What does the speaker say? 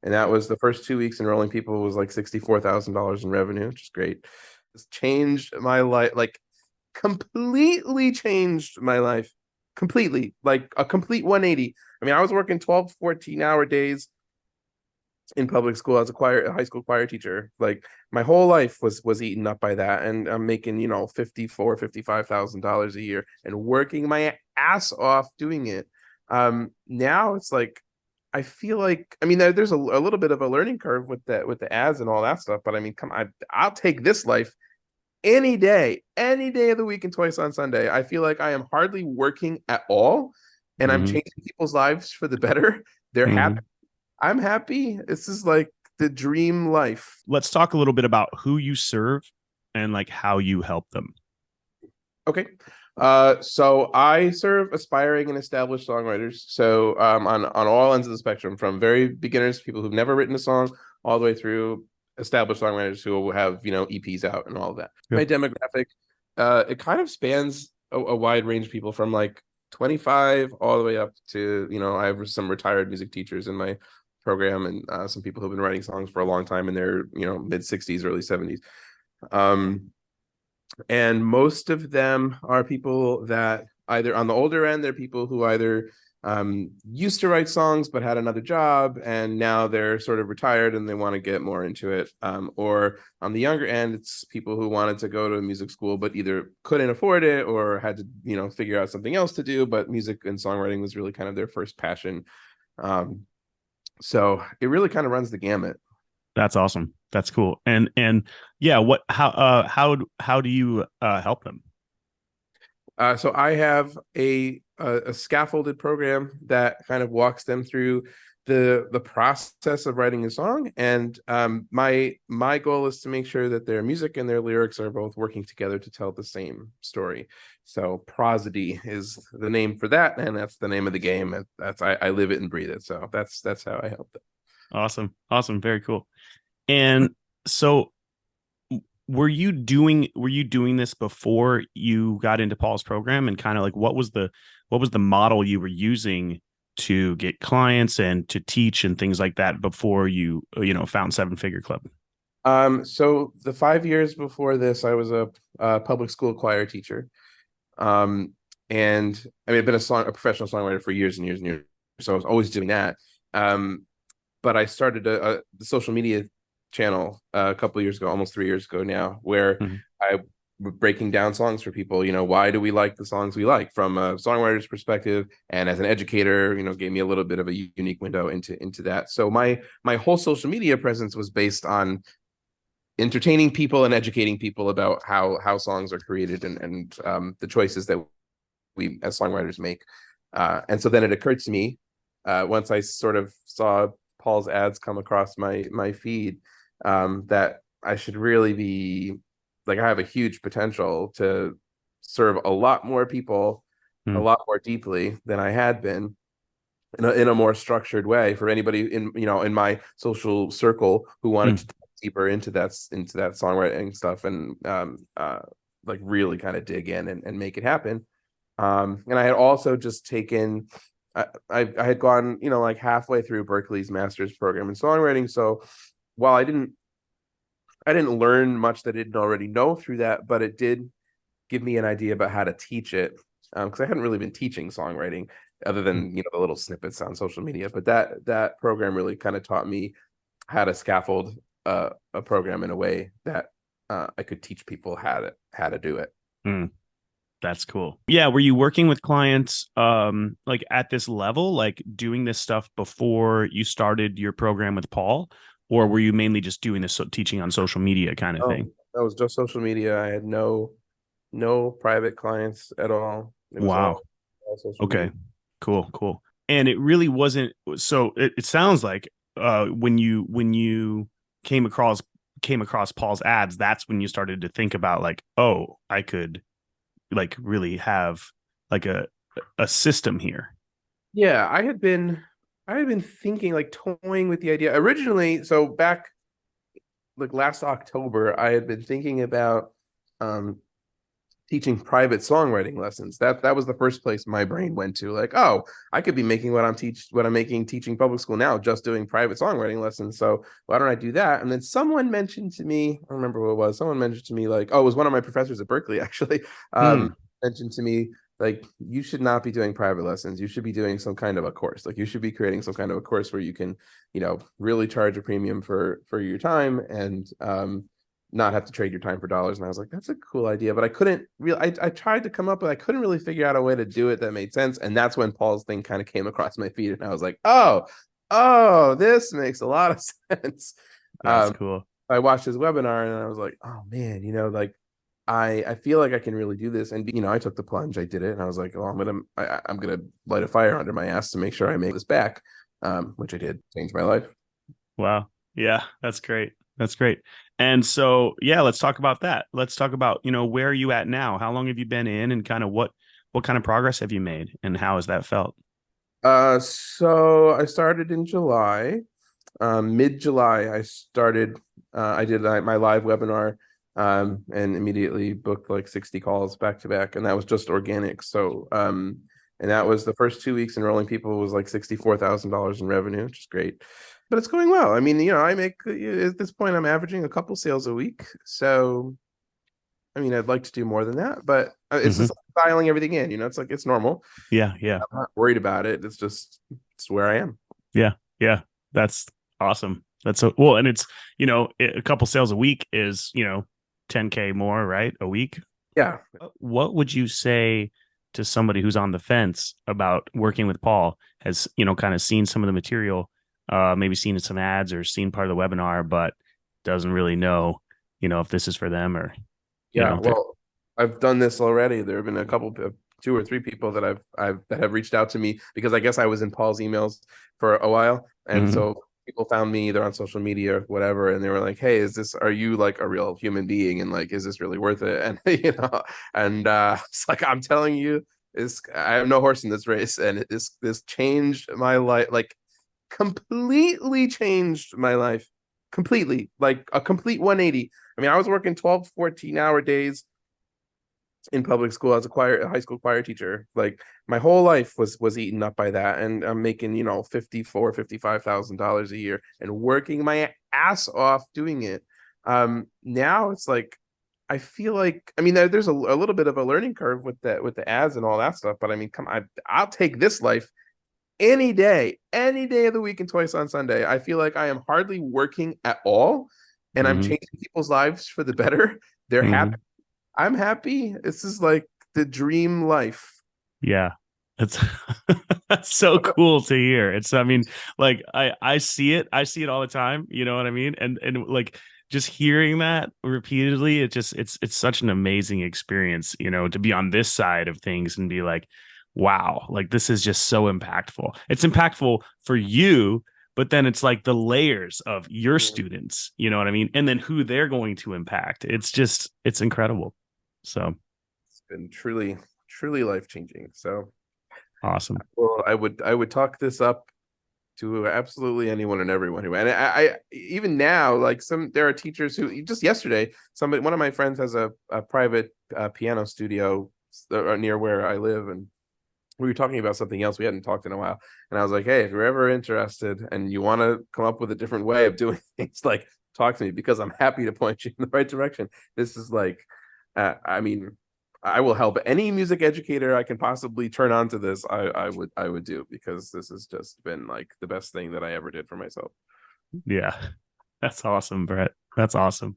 And that was the first 2 weeks enrolling people was like $64,000 in revenue, which is great. It's changed my life, like completely changed my life. Completely, like a complete 180. I mean, I was working 12, 14-hour days in public school as a high school choir teacher. Like my whole life was eaten up by that. And I'm making, 55,000 dollars a year and working my ass off doing it. Now it's like I feel like, I mean, there's a little bit of a learning curve with with the ads and all that stuff, but I mean, come on, I'll take this life any day of the week and twice on Sunday. I feel like I am hardly working at all and I'm Hmm. changing people's lives for the better. They're happy. Hmm. I'm happy. This is like the dream life. Let's talk a little bit about who you serve and like how you help them. Okay. So I serve aspiring and established songwriters. So on all ends of the spectrum, from very beginners, people who've never written a song, all the way through established songwriters who have, EPs out and all of that. Yep. My demographic, it kind of spans a wide range of people from like 25 all the way up to, I have some retired music teachers in my program and some people who've been writing songs for a long time in their, mid 60s, early 70s. Um, and most of them are people that either on the older end, they're people who either used to write songs but had another job and now they're sort of retired and they want to get more into it. Or on the younger end, it's people who wanted to go to music school but either couldn't afford it or had to, figure out something else to do. But music and songwriting was really kind of their first passion. Um, so it really kind of runs the gamut. That's awesome. That's cool. And yeah, what how do you help them? So I have a scaffolded program that kind of walks them through the process of writing a song, and my goal is to make sure that their music and their lyrics are both working together to tell the same story. So prosody is the name for that, and that's the name of the game. That's I live it and breathe it. So that's how I help them. Awesome. Awesome. Very cool. And so were you doing this before you got into Paul's program, and kind of like what was the model you were using to get clients and to teach and things like that before found Seven Figure Club? So the 5 years before this, I was a public school choir teacher. Um, and I mean, I've been a professional songwriter for years and years and years, so I was always doing that. Um, but I started the social media channel a couple of years ago, almost 3 years ago now, where Mhm. I breaking down songs for people. Why do we like the songs we like from a songwriter's perspective, and as an educator, gave me a little bit of a unique window into that. So my whole social media presence was based on entertaining people and educating people about how songs are created and the choices that we as songwriters make. And so then it occurred to me once I sort of saw Paul's ads come across my feed that I should really be like I have a huge potential to serve a lot more people a Mhm. lot more deeply than I had been in a more structured way for anybody in my social circle who wanted Mhm. to dive deeper into that songwriting stuff and like really kind of dig in and make it happen. And I had also just taken I had gone like halfway through Berkeley's master's program in songwriting. So while I didn't learn much that I didn't already know through that, but it did give me an idea about how to teach it because I hadn't really been teaching songwriting other than the little snippets on social media. But that program really kind of taught me how to scaffold a program in a way that I could teach people how to do it. Mhm. That's cool. Yeah, were you working with clients like at this level, like doing this stuff before you started your program with Paul, or were you mainly just doing this teaching on social media kind of Oh, thing? that was just social media. I had no private clients at all. It was Wow. all social media. Okay. Cool, cool. And it really wasn't so it sounds like when you came across came across Paul's ads, that's when you started to think about like, oh, I could like really have like a system here. Yeah, I had been thinking like toying with the idea originally. So back like last October, I had been thinking about um teaching private songwriting lessons. That was the first place my brain went to. Like, oh, I could be making what I'm making teaching public school now, just doing private songwriting lessons. So why don't I do that? And then someone mentioned to me, I don't remember what it was. Someone mentioned to me like, oh, it was one of my professors at Berkeley actually. Hmm. Mentioned to me like you should not be doing private lessons. You should be doing some kind of a course. Like you should be creating some kind of a course where you can, really charge a premium for your time and not have to trade your time for dollars. And I was like, that's a cool idea. But I couldn't really, I tried to come up with, I couldn't really figure out a way to do it that made sense. And that's when Paul's thing kind of came across my feed. And I was like, oh, this makes a lot of sense. That's Um, cool. I watched his webinar and I was like, oh man, like I feel like I can really do this. And I took the plunge, I did it, and I was like, oh, I'm gonna light a fire under my ass to make sure I make this back. Which I did, changed my life. Wow. Yeah, that's great. That's great. And so, yeah, let's talk about that. Let's talk about, where are you at now? How long have you been in, and kind of what kind of progress have you made, and how has that felt? So I started in July. Mid-July, I did my live webinar, and immediately booked like 60 calls back to back, and that was just organic. So, and that was the first 2 weeks enrolling people was like $64,000 in revenue, which is great. But it's going well. I mean, I make at this point I'm averaging a couple sales a week. So, I mean, I'd like to do more than that, but it's Hmm. just like dialing everything in. It's like it's normal. Yeah, yeah, I'm not worried about it. It's where I am. yeah, yeah. That's awesome. That's so well, and it's a couple sales a week is 10K more, right? A week. Yeah. What would you say to somebody who's on the fence about working with Paul? Has kind of seen some of the material, maybe seen some ads or seen part of the webinar, but doesn't really know, if this is for them or Yeah, if it. well, I've done this already. There have been a couple of two or three people that I've that have reached out to me because I guess I was in Paul's emails for a while. And Mhm. so people found me either on social media or whatever, and they were like, "Hey, are you like a real human being? And like, is this really worth it?" And and it's like I'm telling you, I have no horse in this race, and this changed my life, like completely changed my life, completely, like a complete 180. I mean, I was working 12, 14-hour days in public school as a high school choir teacher. Like my whole life was eaten up by that. And I'm making, $55,000 a year and working my ass off doing it. Now it's like I feel like I mean there's a little bit of a learning curve with the ads and all that stuff, but I mean, come on, I'll take this life any day of the week and twice on Sunday. I feel like I am hardly working at all and I'm Mhm. changing people's lives for the better. They're happy. Mhm. I'm happy. This is like the dream life. Yeah. That's that's so cool to hear. I mean, like I see it. I see it all the time, you know what I mean? And like just hearing that repeatedly, it's such an amazing experience, to be on this side of things and be like, wow, like this is just so impactful. It's impactful for you, but then it's like the layers of your students, you know what I mean? And then who they're going to impact. It's incredible. So It's been truly life changing. So, awesome. well, I would talk this up to absolutely anyone and everyone who, and I even now, like there are teachers who just yesterday, one of my friends has a private piano studio near where I live, and we were talking about something else we hadn't talked in a while. And I was like, hey, if you're ever interested and you want to come up with a different way of doing things, like talk to me because I'm happy to point you in the right direction. This is like, I mean, I will help any music educator I can possibly turn on to this. I would do because this has just been like the best thing that I ever did for myself. Yeah. That's awesome, Brett. That's awesome.